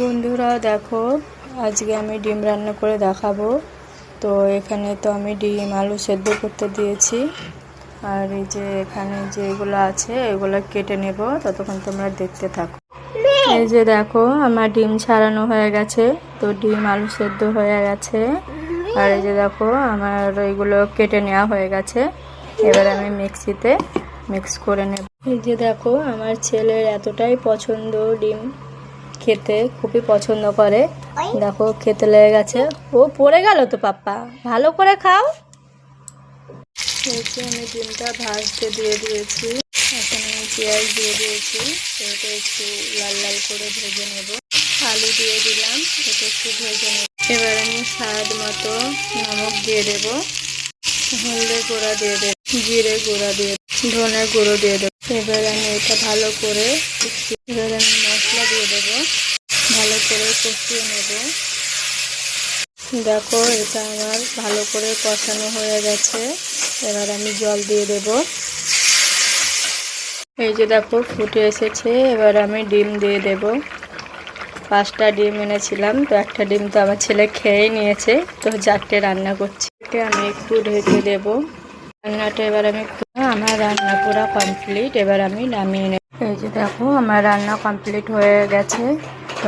বন্ধুরা দেখো, আজকে আমি ডিম রান্না করে দেখাবো। তো এখানে তো আমি ডিম আলু সেদ্ধ করতে দিয়েছি, আর এই যে এখানে যেগুলো আছে এগুলো কেটে নেব। ততক্ষণ তোমরা দেখতে থাকো। এই যে দেখো, আমার ডিম ছাড়ানো হয়ে গেছে, তো ডিম আলু সেদ্ধ হয়ে গেছে। আর এই যে দেখো, আমার এইগুলো কেটে নেওয়া হয়ে গেছে। এবার আমি মিক্সিতে মিক্স করে নেব। এই যে দেখো, আমার ছেলের এতটাই পছন্দ ডিম খেতে, খুবই পছন্দ করে। দেখো খেতে লেগে গেছে, ও পড়ে গেল তো পাপ্পা, ভালো করে খাও। আমি ডিমটা ভাজতে দিয়ে দিয়েছি, এখন আমি পেঁয়াজ দিয়ে দিয়েছি, এটা একটু লাল লাল করে ভেজে নেব। আলু দিয়ে দিলাম, এটা একটু ভেজে নেব। এবার আমি স্বাদ মতো নমক দিয়ে দেব, হলদে গুঁড়া দিয়ে দেব, জিরে গুঁড়া দিয়ে, ধনে গুঁড়ো দিয়ে দেব। এবার আমি এটা ভালো করে, এবার আমি মশলা দিয়ে দেবো, ভালো করে কষিয়ে নেব। দেখো এটা আমার ভালো করে কষানো হয়ে গেছে, এবার আমি জল দিয়ে দেব। এই যে দেখো ফুটে এসেছে, এবার আমি ডিম দিয়ে দেব। 5টা ডিম এনেছিলাম, তো একটা ডিম তো আমার ছেলে খেয়ে নিয়েছে, তো 4টে রান্না করছি। আমি একটু ঢেকে দেব রান্নাটা। এবার আমার রান্না পুরো কমপ্লিট, এবার আমি নামিয়ে নেব। এই যে দেখো, আমার রান্না কমপ্লিট হয়ে গেছে।